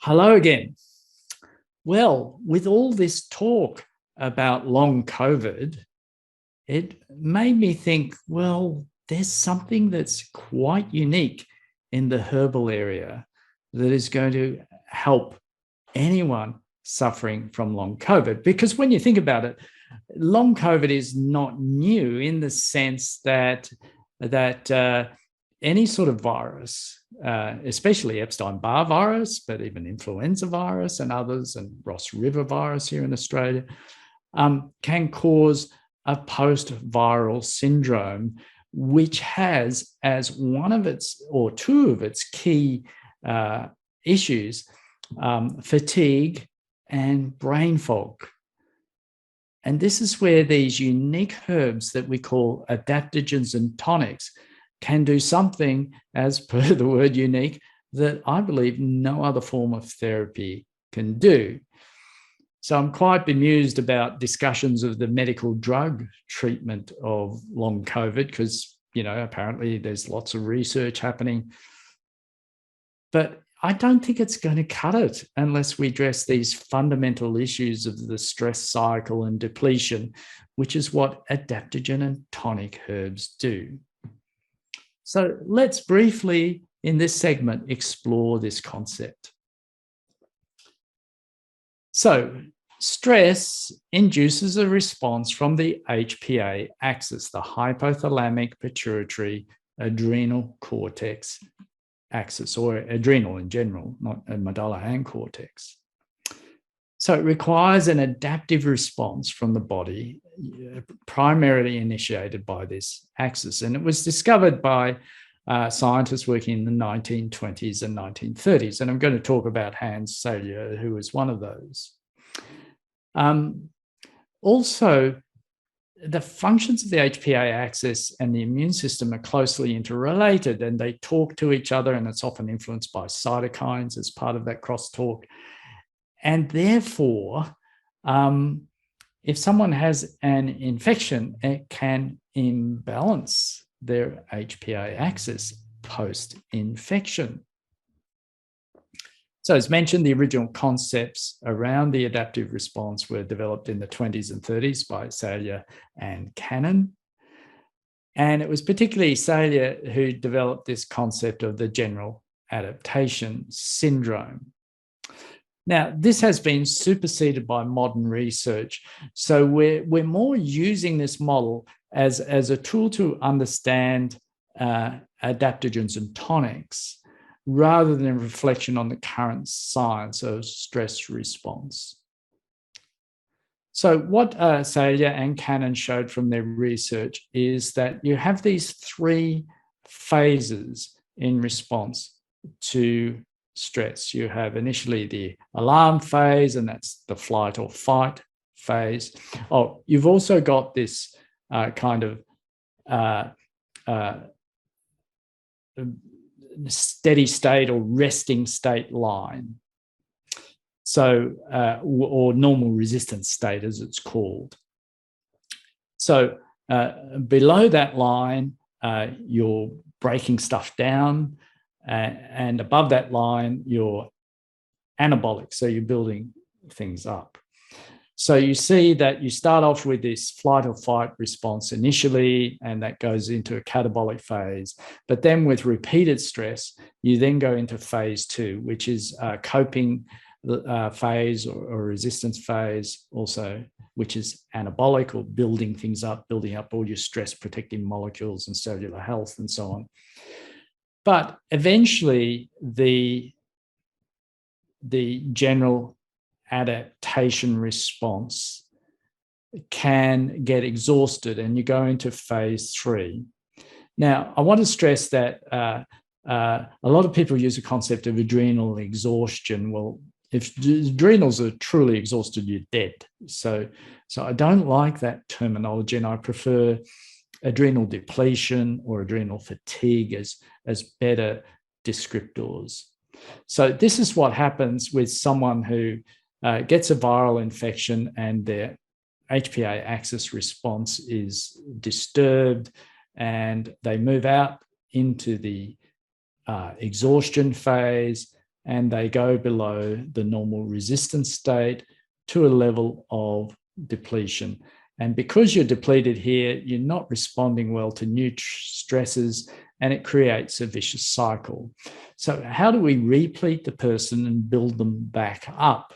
Hello again. Well, with all this talk about long COVID, it made me think, well, there's something that's quite unique in the herbal area that is going to help anyone suffering from long COVID. Because when you think about it, long COVID is not new in the sense that any sort of virus, especially Epstein-Barr virus, but even influenza virus and others, and Ross River virus here in Australia, can cause a post-viral syndrome, which has as one of its or two of its key issues fatigue and brain fog. And this is where these unique herbs that we call adaptogens and tonics can do something, as per the word unique, that I believe no other form of therapy can do. So I'm quite bemused about discussions of the medical drug treatment of long COVID because, apparently there's lots of research happening. But I don't think it's going to cut it unless we address these fundamental issues of the stress cycle and depletion, which is what adaptogen and tonic herbs do. So let's briefly, in this segment, explore this concept. So stress induces a response from the HPA axis, the hypothalamic pituitary adrenal cortex axis, or adrenal in general, not a medulla and cortex. So it requires an adaptive response from the body, primarily initiated by this axis. And it was discovered by scientists working in the 1920s and 1930s. And I'm going to talk about Hans Selye, who was one of those. Also, the functions of the HPA axis and the immune system are closely interrelated, and they talk to each other, and it's often influenced by cytokines as part of that crosstalk. And therefore, if someone has an infection, it can imbalance their HPA axis post-infection. So as mentioned, the original concepts around the adaptive response were developed in the 20s and 30s by Selye and Cannon. And it was particularly Selye who developed this concept of the general adaptation syndrome. Now, this has been superseded by modern research. So we're more using this model as a tool to understand adaptogens and tonics, rather than a reflection on the current science of stress response. So what Selye and Cannon showed from their research is that you have these three phases in response to stress. You have initially the alarm phase, and that's the flight or fight phase. Oh, you've also got this kind of steady state or resting state line. So, or normal resistance state, as it's called. So below that line, you're breaking stuff down, and above that line, you're anabolic, so you're building things up. So you see that you start off with this flight or fight response initially, and that goes into a catabolic phase. But then with repeated stress, you then go into phase two, which is coping phase or resistance phase also, which is anabolic, or building things up, building up all your stress protecting molecules and cellular health and so on. But eventually the general adaptation response can get exhausted, and you go into phase three. Now, I want to stress that a lot of people use the concept of adrenal exhaustion. Well, if adrenals are truly exhausted, you're dead. So I don't like that terminology, and I prefer adrenal depletion or adrenal fatigue as better descriptors. So this is what happens with someone who gets a viral infection and their HPA axis response is disturbed, and they move out into the exhaustion phase, and they go below the normal resistance state to a level of depletion. And because you're depleted here, you're not responding well to new stresses, and it creates a vicious cycle. So how do we replete the person and build them back up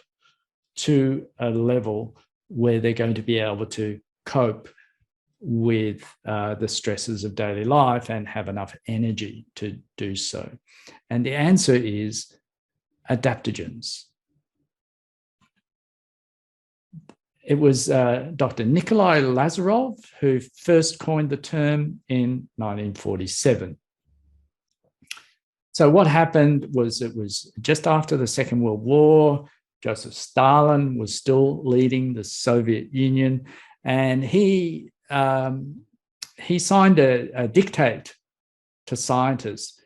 to a level where they're going to be able to cope with the stresses of daily life and have enough energy to do so? And the answer is adaptogens. It was Dr. Nikolai Lazarov who first coined the term in 1947. So what happened was, it was just after the Second World War. Joseph Stalin was still leading the Soviet Union, and he signed a dictate to scientists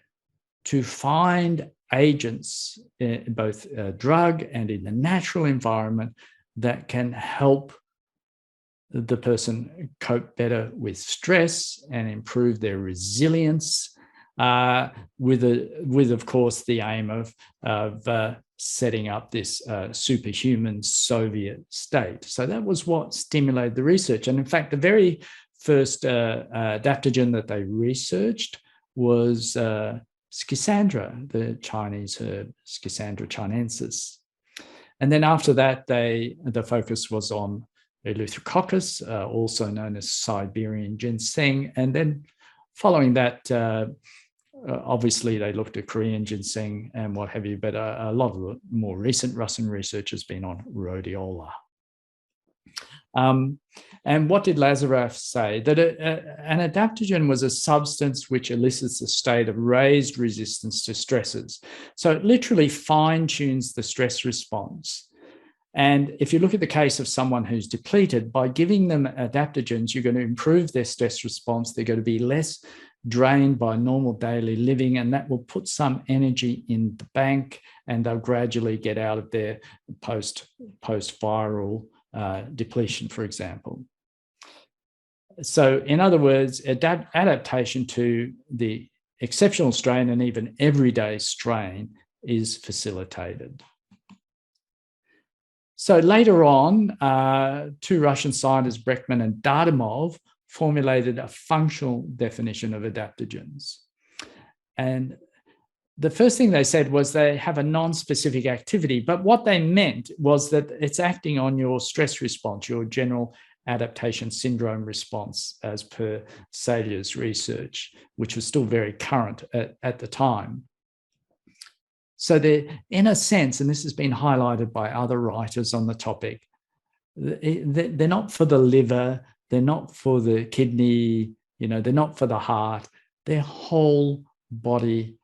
to find agents in both drug and in the natural environment that can help the person cope better with stress and improve their resilience, with of course the aim of setting up this superhuman Soviet state. So that was what stimulated the research. And in fact, the very first adaptogen that they researched was Schisandra, the Chinese herb, Schisandra chinensis. And then after that, the focus was on Eleutherococcus, also known as Siberian ginseng. And then following that, obviously they looked at Korean ginseng and what have you, but a lot of the more recent Russian research has been on rhodiola. And what did Lazarov say? That an adaptogen was a substance which elicits a state of raised resistance to stresses. So it literally fine-tunes the stress response. And if you look at the case of someone who's depleted, by giving them adaptogens, you're going to improve their stress response. They're going to be less drained by normal daily living, and that will put some energy in the bank, and they'll gradually get out of their post-viral depletion, for example. So in other words, adaptation to the exceptional strain and even everyday strain is facilitated. So later on, two Russian scientists, Brekman and Dadimov, formulated a functional definition of adaptogens. And the first thing they said was they have a non-specific activity, but what they meant was that it's acting on your stress response, your general adaptation syndrome response, as per Salier's research, which was still very current at the time. So they're, in a sense, and this has been highlighted by other writers on the topic, they're not for the liver, they're not for the kidney, they're not for the heart. They're whole body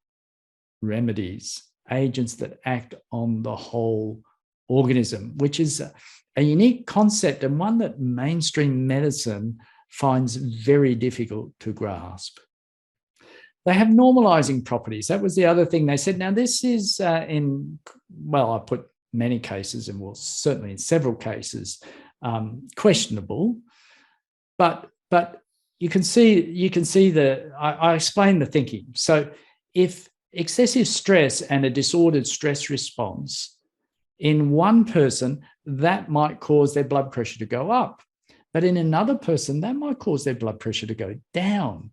remedies, agents that act on the whole organism, which is a unique concept and one that mainstream medicine finds very difficult to grasp. They have normalizing properties. That was the other thing they said. Now, this is I put many cases, and well, certainly in several cases, questionable. But you can see I explain the thinking. So if excessive stress and a disordered stress response in one person, that might cause their blood pressure to go up. But in another person, that might cause their blood pressure to go down.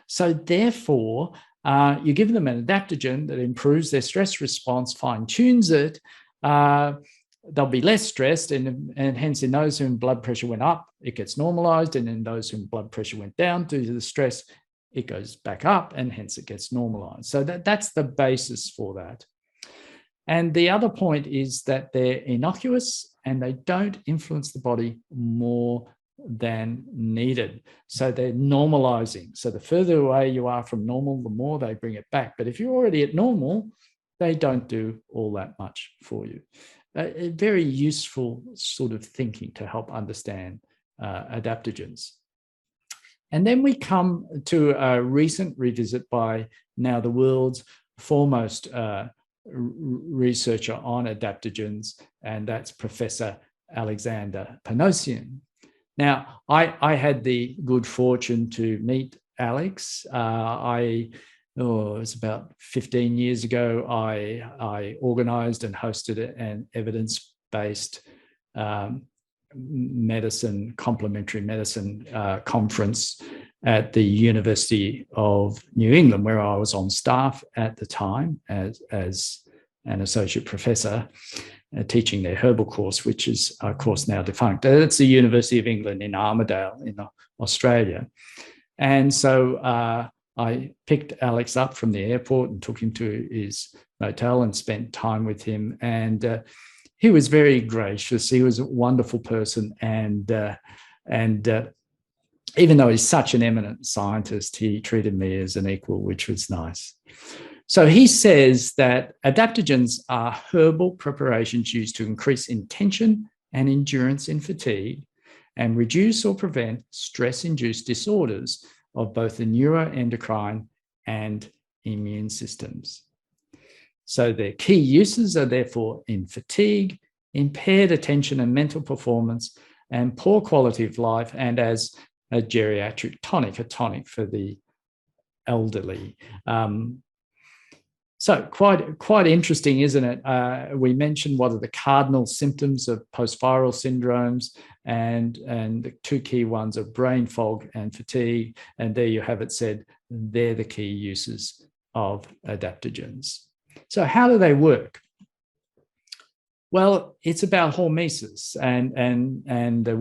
So therefore, you give them an adaptogen that improves their stress response, fine-tunes it, they'll be less stressed, and hence in those whom blood pressure went up, it gets normalized, and in those whom blood pressure went down due to the stress, it goes back up, and hence it gets normalized. So that's the basis for that. And the other point is that they're innocuous and they don't influence the body more than needed. So they're normalizing. So the further away you are from normal, the more they bring it back. But if you're already at normal, they don't do all that much for you. A very useful sort of thinking to help understand adaptogens. And then we come to a recent revisit by now the world's foremost researcher on adaptogens, and that's Professor Alexander Panosian. Now, I had the good fortune to meet Alex. I it was about 15 years ago, I organized and hosted an evidence-based complementary medicine conference at the University of New England, where I was on staff at the time as an associate professor, teaching their herbal course, which is a course now defunct. It's the University of England in Armidale in Australia. And so I picked Alex up from the airport and took him to his motel and spent time with him. And he was very gracious. He was a wonderful person. And even though he's such an eminent scientist, he treated me as an equal, which was nice. So he says that adaptogens are herbal preparations used to increase intention and endurance in fatigue and reduce or prevent stress-induced disorders of both the neuroendocrine and immune systems. So their key uses are therefore in fatigue, impaired attention and mental performance, and poor quality of life, and as a geriatric tonic, a tonic for the elderly. So quite interesting, isn't it? We mentioned what are the cardinal symptoms of post-viral syndromes, and the two key ones are brain fog and fatigue. And there you have it said, they're the key uses of adaptogens. So how do they work? Well, it's about hormesis, and it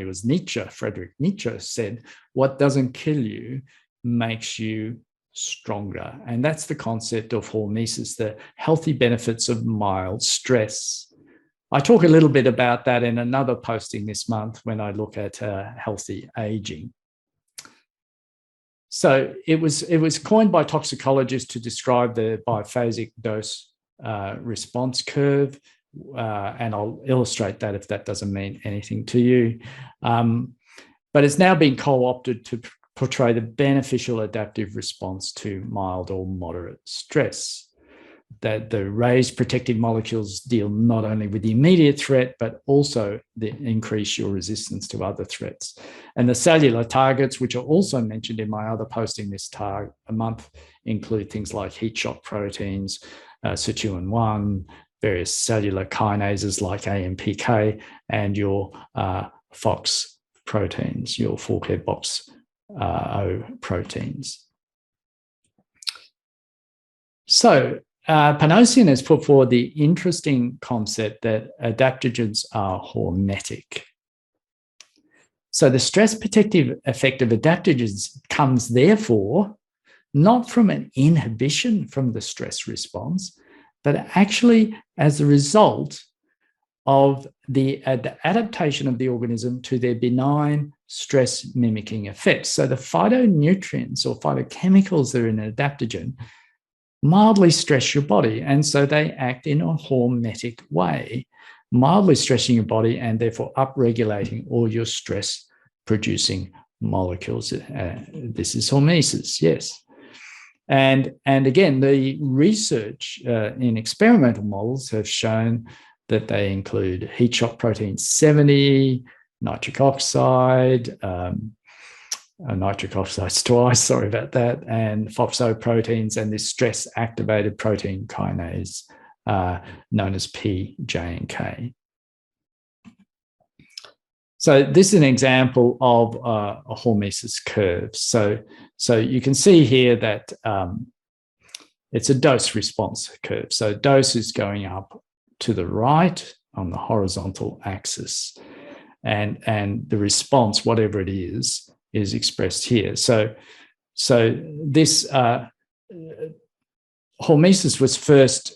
was Nietzsche, Friedrich Nietzsche said, what doesn't kill you makes you stronger. And that's the concept of hormesis, the healthy benefits of mild stress. I talk a little bit about that in another posting this month when I look at healthy aging. So it was coined by toxicologists to describe the biphasic dose response curve, and I'll illustrate that if that doesn't mean anything to you. But it's now been co-opted to portray the beneficial adaptive response to mild or moderate stress. That the raised protective molecules deal not only with the immediate threat, but also increase your resistance to other threats. And the cellular targets, which are also mentioned in my other posting this month, include things like heat shock proteins, sirtuin-1, various cellular kinases like AMPK, and your FOX proteins, your Forkhead box O proteins. So Panosian has put forward the interesting concept that adaptogens are hormetic. So the stress protective effect of adaptogens comes therefore not from an inhibition from the stress response, but actually as a result of the adaptation of the organism to their benign stress mimicking effects. So the phytonutrients or phytochemicals that are in an adaptogen mildly stress your body, and so they act in a hormetic way, mildly stressing your body and therefore upregulating all your stress-producing molecules. This is hormesis, yes. And again, the research in experimental models have shown that they include heat shock protein 70, nitric oxide, nitric oxides twice, sorry about that, and FOXO proteins, and this stress-activated protein kinase known as P, J, and K. So this is an example of a hormesis curve. So you can see here that it's a dose-response curve. So dose is going up to the right on the horizontal axis, and the response, whatever it is expressed here. So this hormesis was first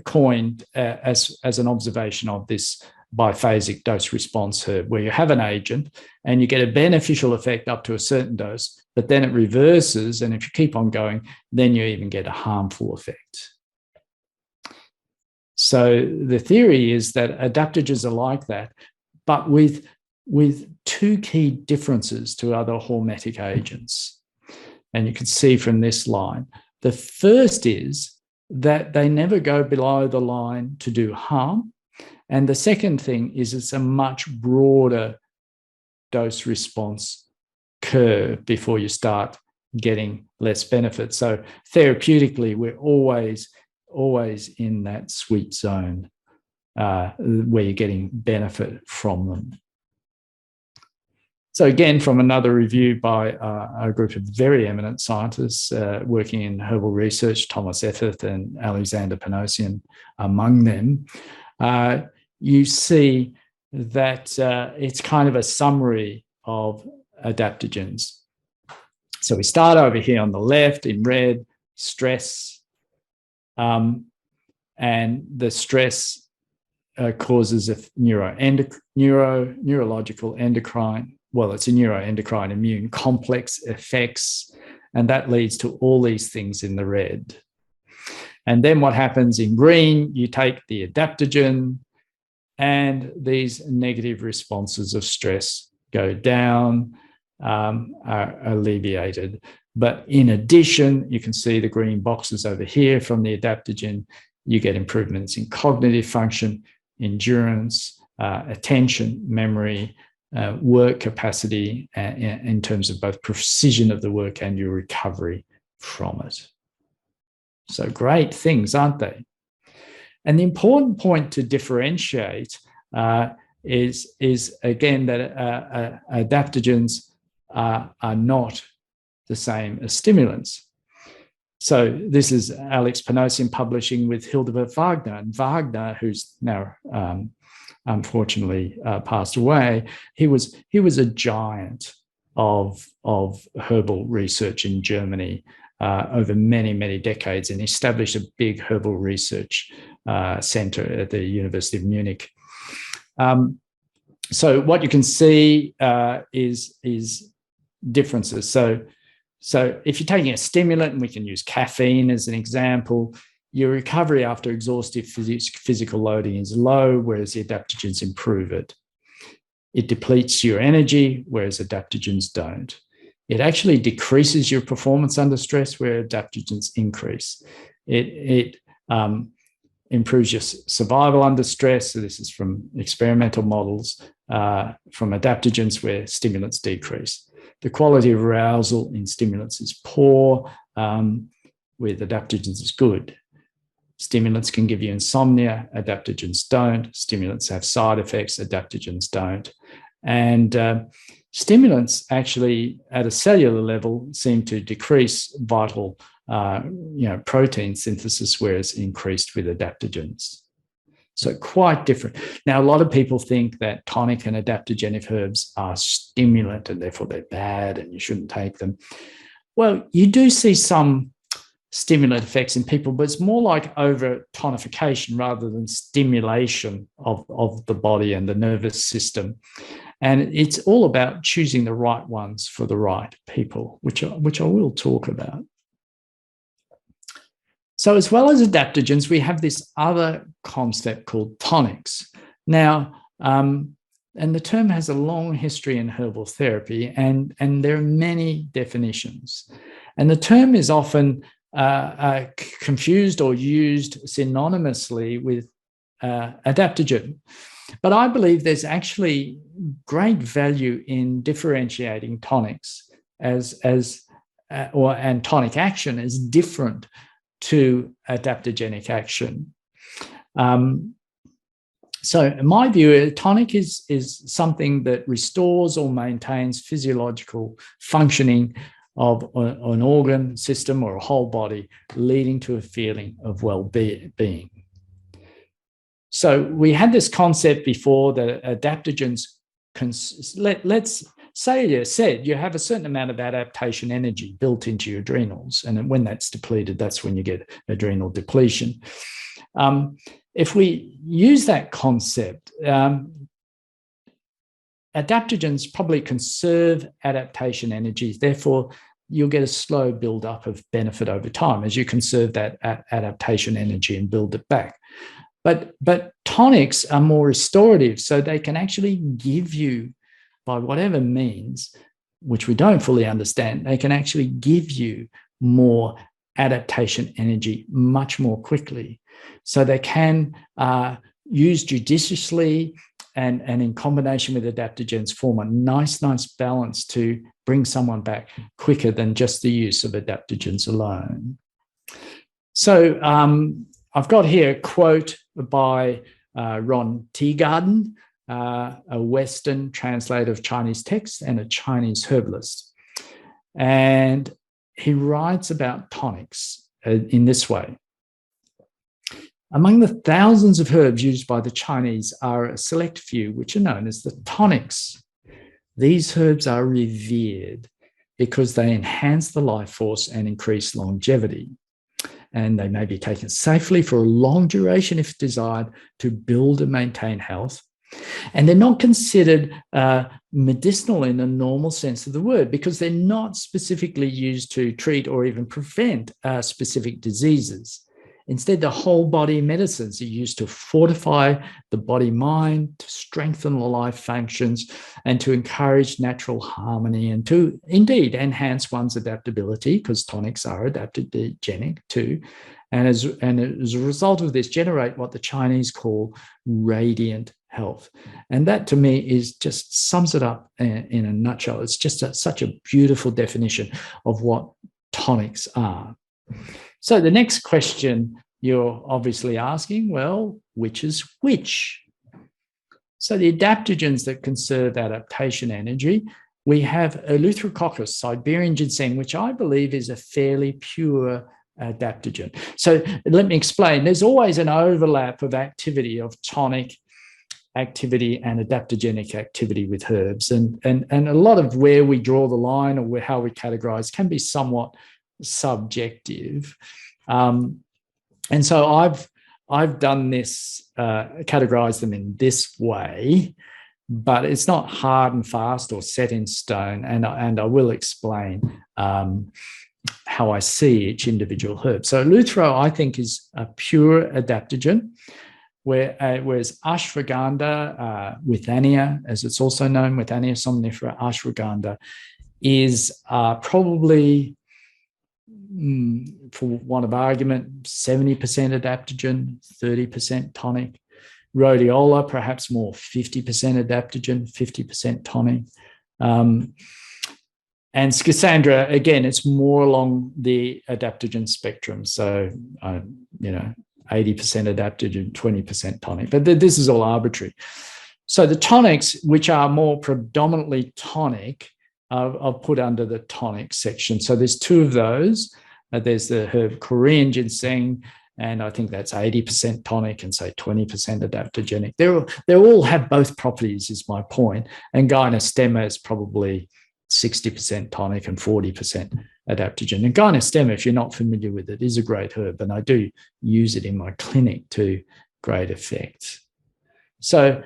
coined as an observation of this biphasic dose response curve, where you have an agent and you get a beneficial effect up to a certain dose, but then it reverses, and if you keep on going, then you even get a harmful effect. So the theory is that adaptogens are like that, but with two key differences to other hormetic agents. And you can see from this line, the first is that they never go below the line to do harm. And the second thing is it's a much broader dose response curve before you start getting less benefit. So therapeutically, we're always in that sweet zone where you're getting benefit from them. So again, from another review by a group of very eminent scientists working in herbal research, Thomas Effeth and Alexander Panosian among them, you see that it's kind of a summary of adaptogens. So we start over here on the left in red, stress, and the stress causes a neurological endocrine, well, it's a neuroendocrine immune complex effects, and that leads to all these things in the red. And then what happens in green, you take the adaptogen, and these negative responses of stress go down, are alleviated. But in addition, you can see the green boxes over here from the adaptogen. You get improvements in cognitive function, endurance, attention, memory, work capacity, in terms of both precision of the work and your recovery from it. So great things, aren't they? And the important point to differentiate is again that adaptogens are not the same as stimulants. So this is Alex Panosian publishing with Hildebert Wagner, and Wagner, who's now unfortunately passed away, he was a giant of herbal research in Germany over many decades, and established a big herbal research center at the University of Munich. So what you can see is differences. So if you're taking a stimulant, and we can use caffeine as an example, your recovery after exhaustive physical loading is low, whereas the adaptogens improve it. It depletes your energy, whereas adaptogens don't. It actually decreases your performance under stress, where adaptogens increase. It improves your survival under stress. So this is from experimental models, from adaptogens where stimulants decrease. The quality of arousal in stimulants is poor, with adaptogens is good. Stimulants can give you insomnia, adaptogens don't. Stimulants have side effects, adaptogens don't. And stimulants actually, at a cellular level, seem to decrease vital protein synthesis, whereas increased with adaptogens. So quite different. Now, a lot of people think that tonic and adaptogenic herbs are stimulant and therefore they're bad and you shouldn't take them. Well, you do see some stimulant effects in people, but it's more like over tonification rather than stimulation of the body and the nervous system. And it's all about choosing the right ones for the right people, which I will talk about. So as well as adaptogens, we have this other concept called tonics. Now, and the term has a long history in herbal therapy, and there are many definitions. And the term is often confused or used synonymously with adaptogen. But I believe there's actually great value in differentiating tonics and tonic action as different to adaptogenic action. So in my view, a tonic is something that restores or maintains physiological functioning of an organ system or a whole body, leading to a feeling of well-being. So we had this concept before that adaptogens, let's say you have a certain amount of adaptation energy built into your adrenals, and when that's depleted, that's when you get adrenal depletion. If we use that concept, adaptogens probably conserve adaptation energy, therefore you'll get a slow build-up of benefit over time as you conserve that adaptation energy and build it back. But tonics are more restorative, so they can actually give you, by whatever means, which we don't fully understand, they can actually give you more adaptation energy much more quickly. So they can use judiciously and in combination with adaptogens form a nice balance to bring someone back quicker than just the use of adaptogens alone. So I've got here a quote by Ron Teagarden, a Western translator of Chinese texts and a Chinese herbalist. And he writes about tonics in this way. Among the thousands of herbs used by the Chinese are a select few which are known as the tonics. These herbs are revered because they enhance the life force and increase longevity. And they may be taken safely for a long duration if desired to build and maintain health. And they're not considered medicinal in a normal sense of the word because they're not specifically used to treat or even prevent specific diseases. Instead, the whole body medicines are used to fortify the body-mind, to strengthen the life functions, and to encourage natural harmony and to indeed enhance one's adaptability, because tonics are adaptogenic too. And as a result of this, generate what the Chinese call radiant health. And that to me is just sums it up in a nutshell. It's just such a beautiful definition of what tonics are. So the next question you're obviously asking, well, which is which? So the adaptogens that conserve adaptation energy, we have Eleutherococcus, Siberian ginseng, which I believe is a fairly pure adaptogen. So let me explain. There's always an overlap of activity of tonic activity and adaptogenic activity with herbs. And a lot of where we draw the line or how we categorize can be somewhat subjective. And so I've done this, categorized them in this way, but it's not hard and fast or set in stone. And I will explain how I see each individual herb. So Eleuthero, I think, is a pure adaptogen, whereas ashwagandha, withania, as it's also known, withania somnifera, ashwagandha, is probably, for want of argument, 70% adaptogen, 30% tonic. Rhodiola, perhaps more, 50% adaptogen, 50% tonic. And Schisandra, again, it's more along the adaptogen spectrum. So, 80% adaptogen, 20% tonic. But this is all arbitrary. So the tonics, which are more predominantly tonic, I'll put under the tonic section. So there's two of those. There's the herb Korean ginseng, and I think that's 80% tonic and say 20% adaptogenic. They all have both properties, is my point. And Gynostemma is probably 60% tonic and 40% adaptogen. And Gynostemma, if you're not familiar with it, is a great herb, and I do use it in my clinic to great effect. So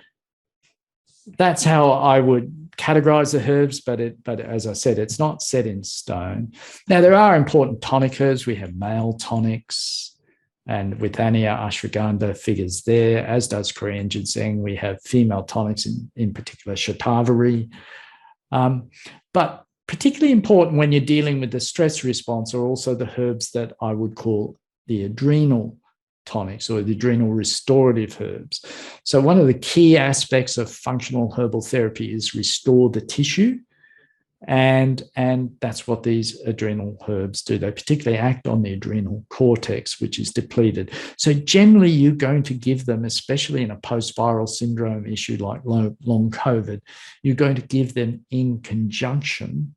that's how I would categorize the herbs, but as I said, it's not set in stone. Now, there are important tonic herbs. We have male tonics, and withania, ashwagandha figures there, as does Korean ginseng. We have female tonics, in particular shatavari. But particularly important when you're dealing with the stress response are also the herbs that I would call the adrenal tonics or the adrenal restorative herbs. So one of the key aspects of functional herbal therapy is restore the tissue. And that's what these adrenal herbs do. They particularly act on the adrenal cortex, which is depleted. So generally you're going to give them, especially in a post-viral syndrome issue like long COVID, you're going to give them in conjunction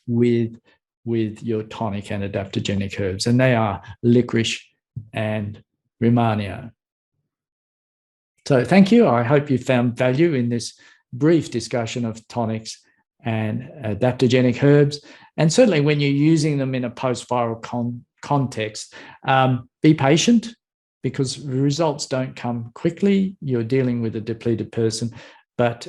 with your tonic and adaptogenic herbs. And they are licorice and Rehmannia. So thank you. I hope you found value in this brief discussion of tonics and adaptogenic herbs. And certainly when you're using them in a post-viral context, be patient because the results don't come quickly. You're dealing with a depleted person, but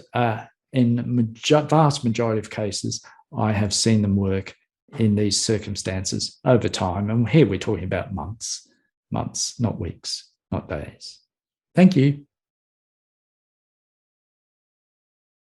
in the vast majority of cases, I have seen them work in these circumstances over time. And here we're talking about months, not weeks, not days. Thank you.